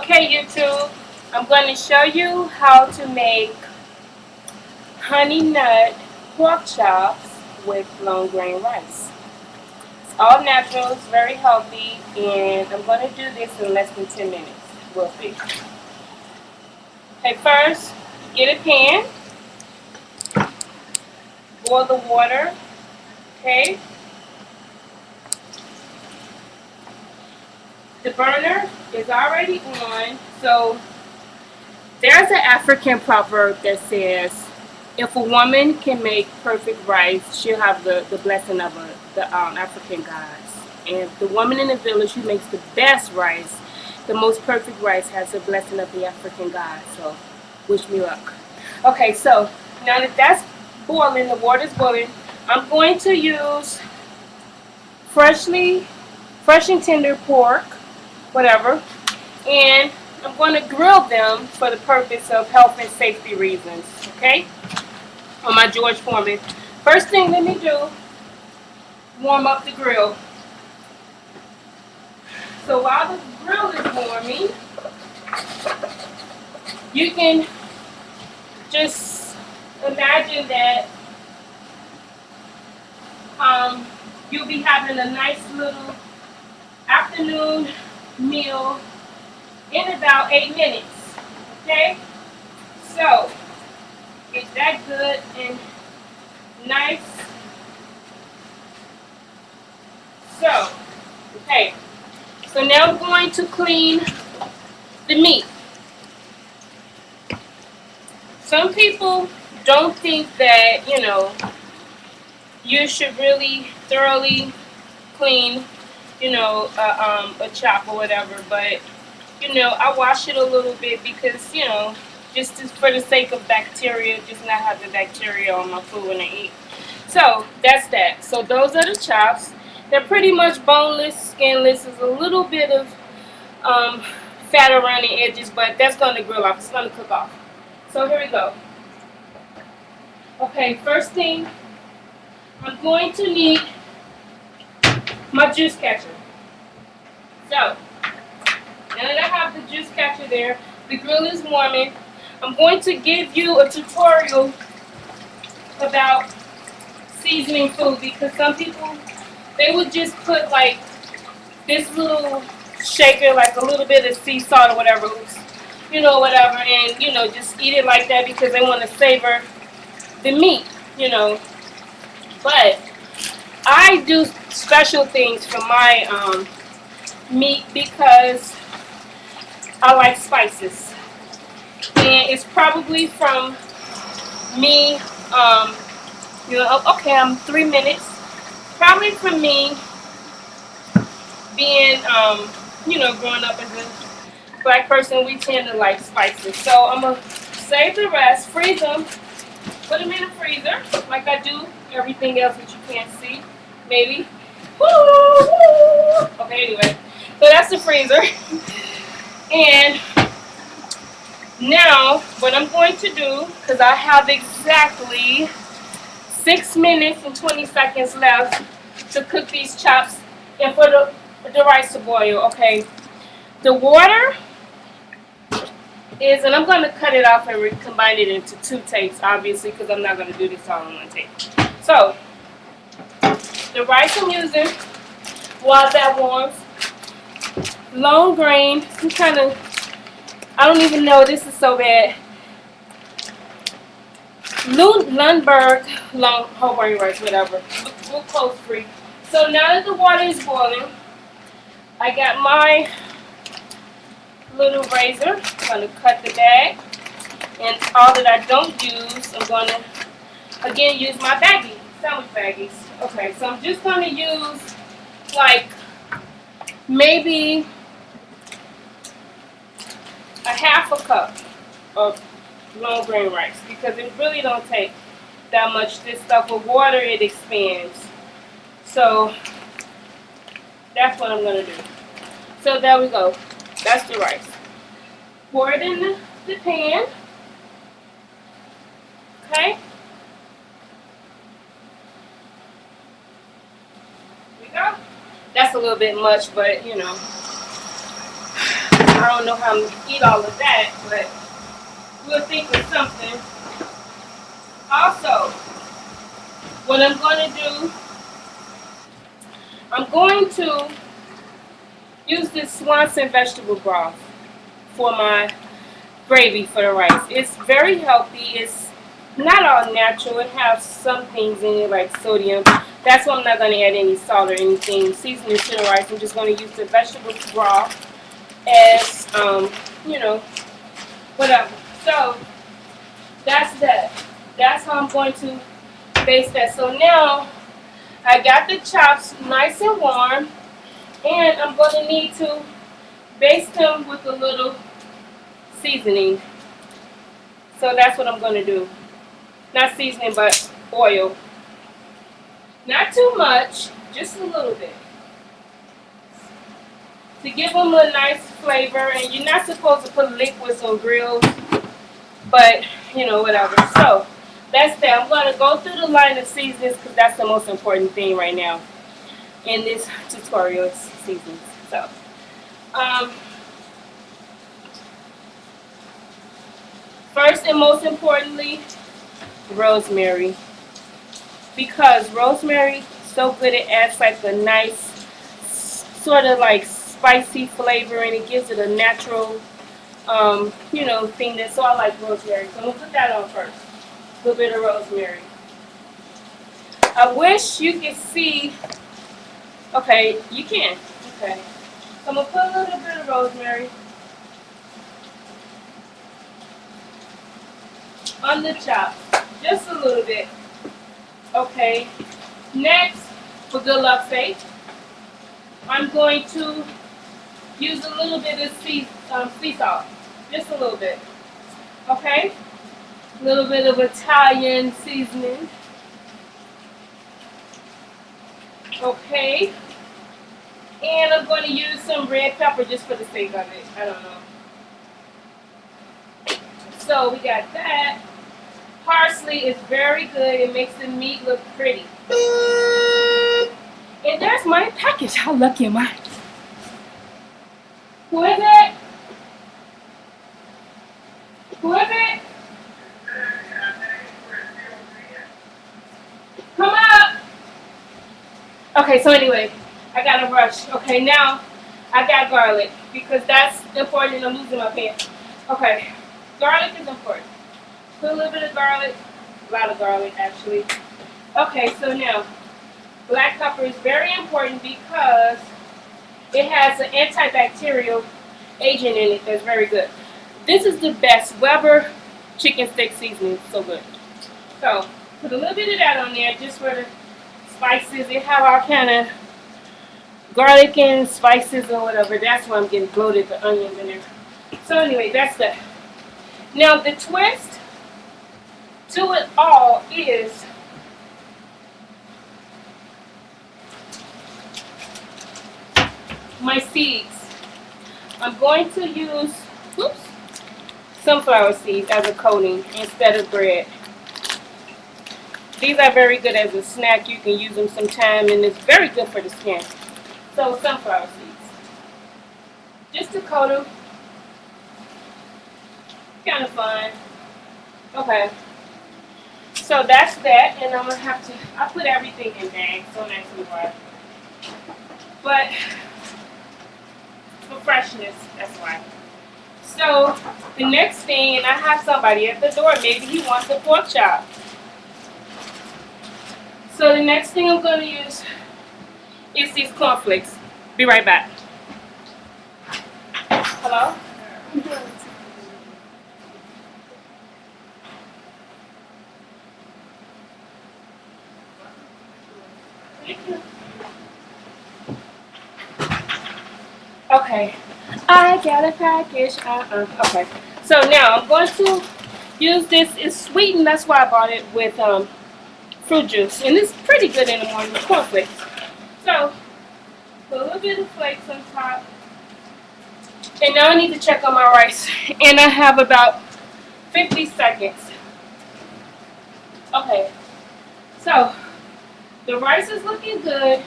Okay, YouTube, I'm going to show you how to make honey nut pork chops with long grain rice. It's all natural, it's very healthy, and I'm going to do this in less than 10 minutes. We'll see. Okay, first, get a pan, boil the water, okay? The burner is already on, so there's an African proverb that says, if a woman can make perfect rice, she'll have the blessing of the African gods. And the woman in the village who makes the best rice, the most perfect rice, has the blessing of the African gods. So, wish me luck. Okay, so now that that's boiling, the water's boiling, I'm going to use fresh and tender pork, whatever, and I'm going to grill them for the purpose of health and safety reasons, okay? On my George Foreman. First thing let me do, warm up the grill. So while the grill is warming, you can just imagine that you'll be having a nice little afternoon meal in about 8 minutes, okay? So, get that good and nice. So, okay. So now I'm going to clean the meat. Some people don't think that, you should really thoroughly clean, a chop or whatever, but I wash it a little bit because, just for the sake of bacteria, just not have the bacteria on my food when I eat. So that's that. So those are the chops. They're pretty much boneless, skinless. There's a little bit of fat around the edges, but that's going to grill off. It's going to cook off. So here we go. Okay, first thing, I'm going to need my juice catcher. So, now that I have the juice catcher there, the grill is warming. I'm going to give you a tutorial about seasoning food because some people, they would just put like this little shaker, like a little bit of sea salt or whatever, whatever, and just eat it like that because they want to savor the meat, But I do special things for my meat because I like spices. And it's probably from me, okay, I'm 3 minutes. Probably from me being, growing up as a black person, we tend to like spices. So I'm going to save the rest, freeze them, put them in the freezer, like I do everything else that you can't see, maybe. Woo! Okay, anyway. So that's the freezer. And now, what I'm going to do, because I have exactly 6 minutes and 20 seconds left to cook these chops and for the rice to boil, okay? The water is, and I'm going to cut it off and combine it into 2 tapes, obviously, because I'm not going to do this all in 1 tape. So, the rice I'm using, while that warms, long grain, some kind of, I don't even know, this is so bad. Lundberg, long whole grain rice, whatever. Glucose free. So now that the water is boiling, I got my little razor. I'm going to cut the bag. And all that I don't use, I'm going to, again, use my baggie, sandwich baggies. Okay, so I'm just going to use, like, maybe a half a cup of long grain rice because it really don't take that much. This stuff with water, it expands. So that's what I'm going to do. So there we go. That's the rice. Pour it in the pan. Okay. Here we go. That's a little bit much, but I don't know how I'm gonna eat all of that, but we'll think of something. Also, what I'm going to do, I'm going to use this Swanson vegetable broth for my gravy for the rice. It's very healthy. It's not all natural. It has some things in it like sodium. That's why I'm not going to add any salt or anything seasoning to the rice. I'm just going to use the vegetable broth as, you know, whatever. So that's that. That's how I'm going to baste that. So now I got the chops nice and warm, and I'm going to need to baste them with a little seasoning. So that's what I'm going to do. Not seasoning, but oil. Not too much, just a little bit. To give them a nice flavor, and you're not supposed to put liquids on grills, but you know, whatever. So that's that. I'm going to go through the line of seasonings because that's the most important thing right now in this tutorial, is seasonings. So, first and most importantly, rosemary. Because rosemary is so good, it adds like a nice sort of like spicy flavor, and it gives it a natural you know, thing. That's so I like rosemary. So I'm gonna put that on first. A little bit of rosemary. I wish you could see. Okay, you can. Okay. So I'm gonna put a little bit of rosemary on the chop. Just a little bit. Okay. Next, for good luck's sake, I'm going to use a little bit of sea salt. Just a little bit. Okay? A little bit of Italian seasoning. Okay? And I'm going to use some red pepper just for the sake of it. I don't know. So we got that. Parsley is very good. It makes the meat look pretty. And there's my package. How lucky am I? Who is it? Who is it? Come up. Okay, so anyway, I got to rush. Okay, now I got garlic because that's important. I'm losing my pen. Okay, garlic is important. Put a little bit of garlic, a lot of garlic actually. Okay, so now black pepper is very important because it has an antibacterial agent in it that's very good. This is the best Weber chicken steak seasoning. So good. So put a little bit of that on there just for the spices. They have all kind of garlic and spices or whatever. That's why I'm getting bloated, the onions in there. So anyway, that's that. Now the twist to it all is my seeds. I'm going to use sunflower seeds as a coating instead of bread. These are very good as a snack. You can use them sometime, and it's very good for the skin. So sunflower seeds. Just to coat them. Kind of fun. Okay. So that's that, and I'm going to have to, I put everything in bags, so nice and dry. But for freshness, that's why. So the next thing, and I have somebody at the door, maybe he wants a pork chop. So the next thing I'm going to use is these cornflakes. Be right back. Hello? Okay, I got a package. Okay, so now I'm going to use this. It's sweetened, that's why I bought it with fruit juice, and it's pretty good in the morning with cornflakes. So put a little bit of flakes on top, and now I need to check on my rice, and I have about 50 seconds. Okay, so the rice is looking good.